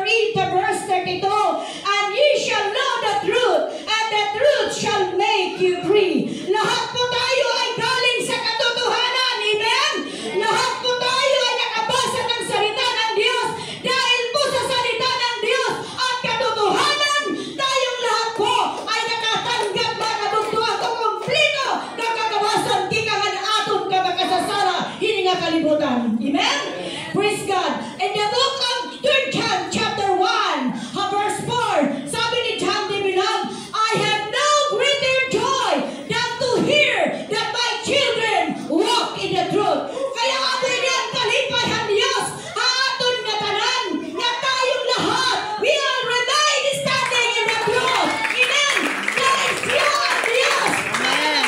read the verse 32. And ye shall know the truth, and the truth shall make you free. Lahat po tayo ay galing sa katotohanan. Amen? Lahat po tayo ay nakabasa ng salita ng Diyos. Dahil po sa salita ng Diyos at katotohanan, tayong lahat po ay nakatanggap na kabugtuan ko kompleto ng kagawasan kikangan aton kabakasasara hindi nga kalibutan. Amen? Praise God. In the book of 3 John chapter 1 verse 4, sabi ni John the Beloved, I have no greater joy than to hear that my children walk in the truth. Kaya ako yan kalipayan Diyos aton nga tanan nga tayong lahat we all remain standing in the truth. Amen. Dahil siya ang Diyos. Amen.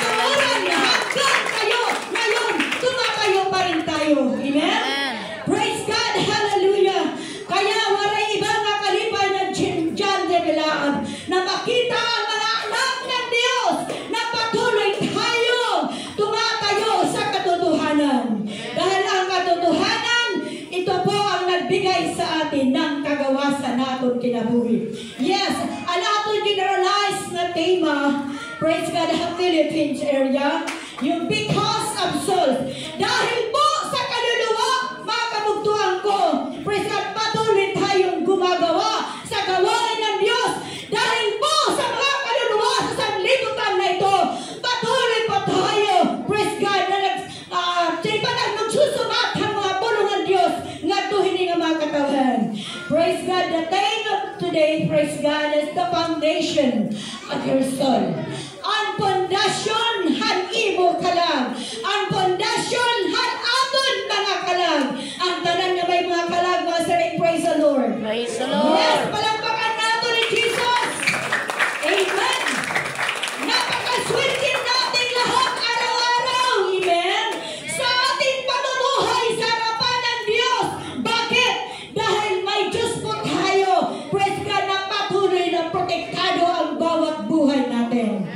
Hanggang kayo ngayon tumatayo pa rin tayo. Amen. Praise God. Hallelujah. Kaya waray iba nga kalipay ng John the Beloved na makita ang mga anak ng Diyos na patuloy tayong tumatayo sa katotohanan. Dahil ang katotohanan, ito po ang nagbigay sa atin ng kagawasan natin kinabuhi. Yes, ang ating generalized na tema, praise God, ang Philippines area, yung because of soul. Dahil po sa kaluluwa, mga kabugtuhan ko, praise God, patuloy tayong gumagawa sa gawain ng Diyos. Dahil po sa mga kaluluwa sa sanlibutan na ito, patuloy pa tayo, praise God, na nagsusumat ang mga pulungan Diyos nga tuhinin ang mga katawan. Praise God, the theme of today, praise God, is the foundation of your soul. Ang pundasyon han imo kalang. Ang pundasyon han aton mga kalang. Ang tanan nga may mga kalang, mga saring, praise the Lord. Praise the Lord. Yes, palakpakan natin ni Jesus. Amen. Napakaswerte natin lahat araw-araw. Amen. Sa ating pamumuhay sa harapan ng Diyos. Bakit? Dahil may Diyos po tayo. Praise God, na patuloy na protektado ang bawat buhay natin.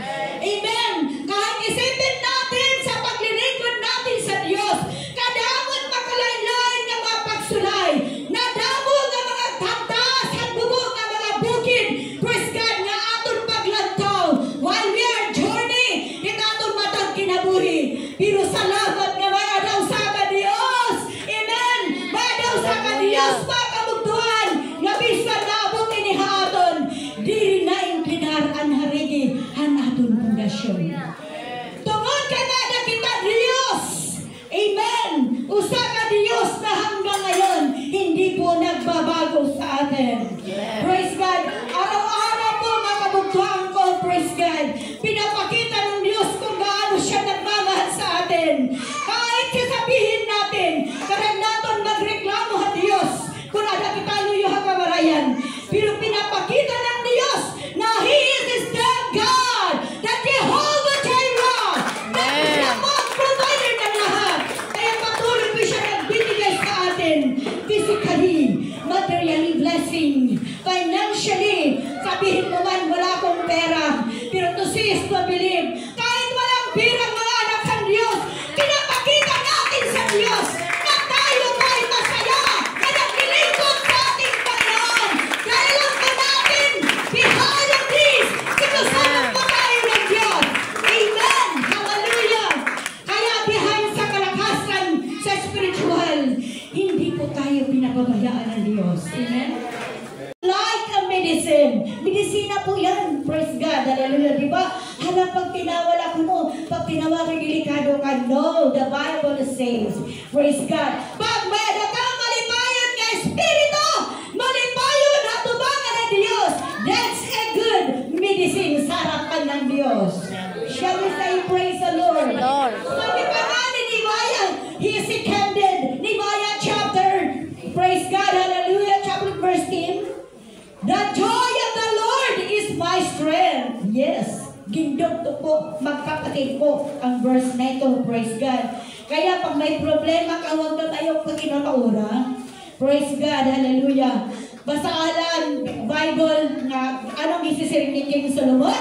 Amen. Kahit isipin natin sa paglilingkod natin sa Diyos, kadamot makalain-lain ng mga pagsulay, nadamo ng mga tatas at bubog ng mga bukid, praise God, nga aton paglantaw while we are journey, ito aton matang kinabuhi. Pero salamat nga may adaw sa ka Diyos. Amen. May adaw sa ka Diyos, mga kabugtuhan, nga bisa na abong inihaton, diri na inclinar ang harigi, ang aton pundasyon. Tungod ka na kita Diyos. Amen. Usa ka Diyos na hanggang ngayon hindi po nagbabago sa atin. Praise God. Araw-araw po mga kabugtuhan ko, praise God, pinapakita ng Diyos kung gaano siya nagmamahal sa atin. Kahit sasabihin natin, karag natin magreklamo sa Diyos kung ada kita luyo ang kamarayan. Pero pinapakita ng Diyos na He is the God, that Jehovah Jireh, that siya po ang provider ng lahat. Kaya patuloy po siya nagbibigay sa atin physically, materially blessing, financially. Sabihin mo man, wala akong pera, pero to see is to believe. Kahit walang pera, mga anak ng Diyos, pinapakita natin sa Diyos na tayo ay masaya na naglilingkod sa ating Panginoon. Dahil lang po natin, behind of this, sinusama po tayo ng Diyos. Amen. Hallelujah. Kaya behind sa kalakasan, sa spiritual, hindi po tayo pinababayaan ng Diyos. Amen. Like a medicine. Medisina po yan. Praise God. Hallelujah. Diba? Hala, pag tinawala ko mo, pag tinawag delikado ka. No, the Bible says, praise God, pag may datang malipayon ka Espiritu, malipayon at tubangan ng Diyos. That's a good medicine sa harapan ng Diyos. Shall we say, praise the Lord? Sabi pa nga ni Nehemiah, he seconded Nehemiah chapter, praise God, hallelujah, chapter verse 10. The joy of the Lord is my strength. Yes. Gindog to po, magkapatid po ang verse na ito. Praise God. Kaya pag may problema ka, huwag na tayong pagkinakaura. Praise God. Hallelujah. Basaalan, Bible, na anong isisiring ni King Solomon?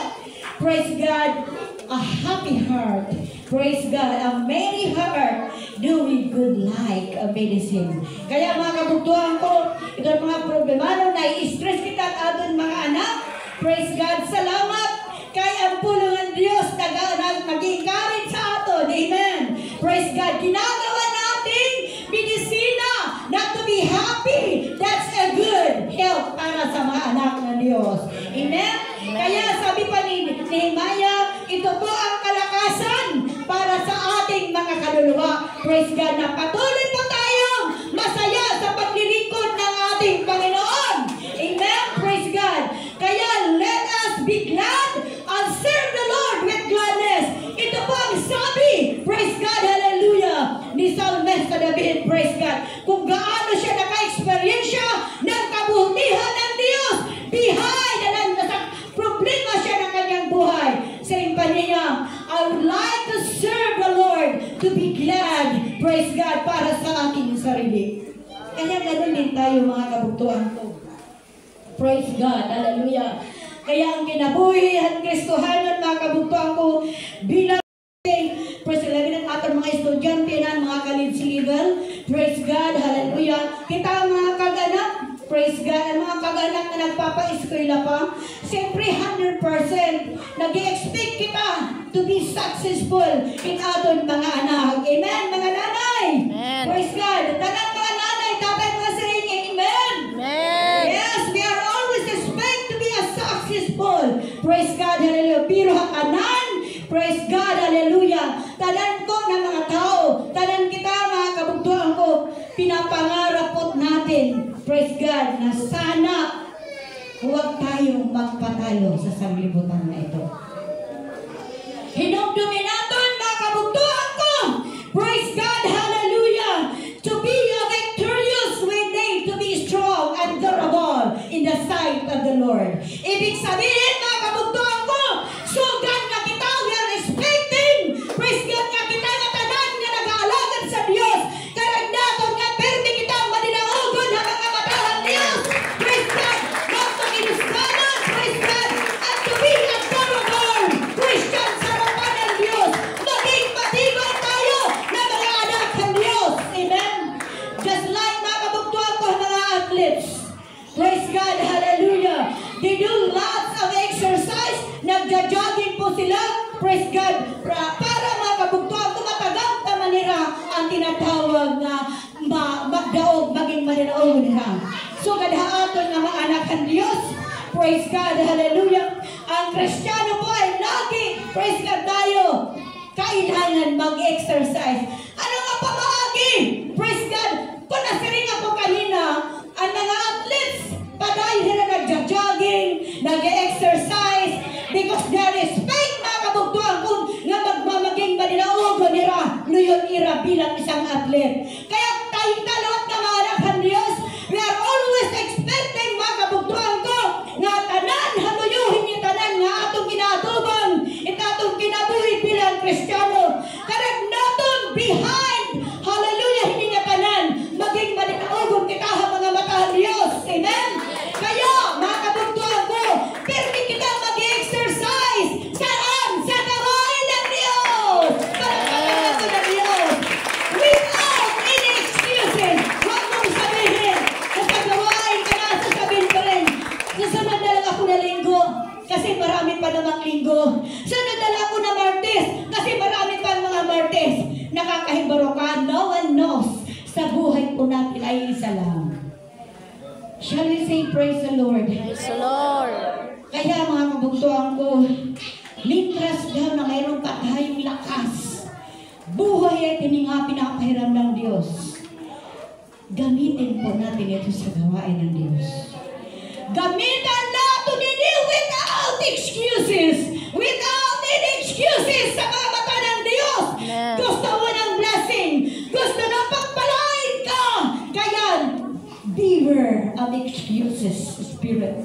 Praise God. A happy heart Praise God. A merry heart doing good like a medicine. Kaya mga kabugtuhan ko, itong mga problemano na i-stress kita at aton mga anak. Praise God. Salamat. Kaya ang pulong ng Diyos nag-encourage sa aton. Amen. Praise God. Ginagawa natin medisina not to be happy. That's a good help para sa mga anak ng Diyos. Amen? Kaya sabi pa ni Nehemiah, ito po ang kalakasan para sa ating mga kaluluwa. Praise God na patuloy po tayong masaya sa paglilingkod ng ating Panginoon. Amen? Praise God. Kaya let us be glad and serve the Lord with gladness. Ito po ang sabi, praise God, hallelujah, ni Salmista David, praise God, kung gaano siya naka-experiensya ng kabutihan ng Diyos behind sa problema siya ng kanyang buhay. Saying pa niya, I would like to serve the Lord, to be glad, praise God, para sa aking sarili. Kaya ganoon din tayo mga kabugtuhan ko. Praise God, hallelujah. Kaya ang kinabuhi at Kristohanan mga kabugtuhan ko bilang praise God, ng ating mga estudyante na mga ka-level. Praise God, hallelujah. Kita ang mga kaganak, praise God, ang mga kaganak na nagpapa-eskwela pa, siyempre 100% nag-i-expect kita to be successful in ating mga anak. Amen, mga nanay. Amen. Praise God. Tanang mga nanay, tatay mga sa inyo. Amen. Amen. Yes, we are always expect to be a successful. Praise God, hallelujah. Pero hakanan, praise God, hallelujah. Tanan ko ng mga tao, tanan kita mga kabugtuhan ko, pinapangarap po natin, praise God, na sana huwag tayong magpatalo sa sanglibutan na ito. Hinumdumi natin mga kabugtuhan ko, praise God, hallelujah, to be a victorious we need to be strong and durable in the sight of the Lord. Ibig sabihin mga kabugtuhan ko, sugan na kita, we are expecting, praise God nga kita nga tanan nga nag-aalagad sa Diyos, karagnaton nga perdi kita maninaugon na mga matahan Diyos, praise God, magpakinisganan, praise God, at to be a durable Christian sa harapan ng Diyos, maging matibay tayo na mga anak ng Diyos, amen? Just like mga kabugtuhan ko mga athletes, praise God, hallelujah, they do lots of exercise, nagja-jogging po sila, praise God, para mga kabugtuhan ko matagang tama nila ang tinatawag na magdaog, maging maninaog nila. So, kadhaaton nga mga anak ng Diyos, praise God, hallelujah, ang Kristiyano po ay lagi, praise God tayo, kailangan mag-exercise. Ano nga pamahagi? Praise God, kung nasiring ako kanina, ang mga athletes, paday sila nagja-jogging, nag-exercise, because they respect mga kabugtuhan kung nga magmamaging maninaogo nila, luyon ira bilang isang athlete. Kaya tayong talot na mga anak ng Diyos, we are always expecting mga kabugtuhan ko, nga tanan, haluyuhin niya tanan, nga atong ginatubang, atong kinabuhi bilang Kristiyano. Karag naton behind, hallelujah, hindi nga tanan, maging maninaogo kita mga mata ng Diyos. Amen? Kaya, mga kabugtuhan ko, permi kita mag-exercise. Saan? Sa gawain ng Diyos. Para pagkakato ng Diyos. Without any excuses. Huwag mong sabihin, sa gawain ka na, sasabihin ka rin. Susunod na lang ako na linggo, kasi marami pa namang linggo. Sunod na lang ako na Martes, kasi marami pa mga Martes. Nakakahibaro ka, no one knows. Sa buhay po natin ay isa lang. Shall we say praise the Lord? Praise the Lord. Kaya mga kabugtuhan ko, litras daw na mayroon pa tayong lakas. Buhay ay tininga pinapahiram ng Diyos. Gamitin po natin ito sa gawain ng Diyos. Gamitan natin ini without excuses. Without any excuses sa mga mata ng Diyos. Amen. Gusto mo ng blessing. Gusto na pagpalain ka. Kaya, beware of excuses, Spirit.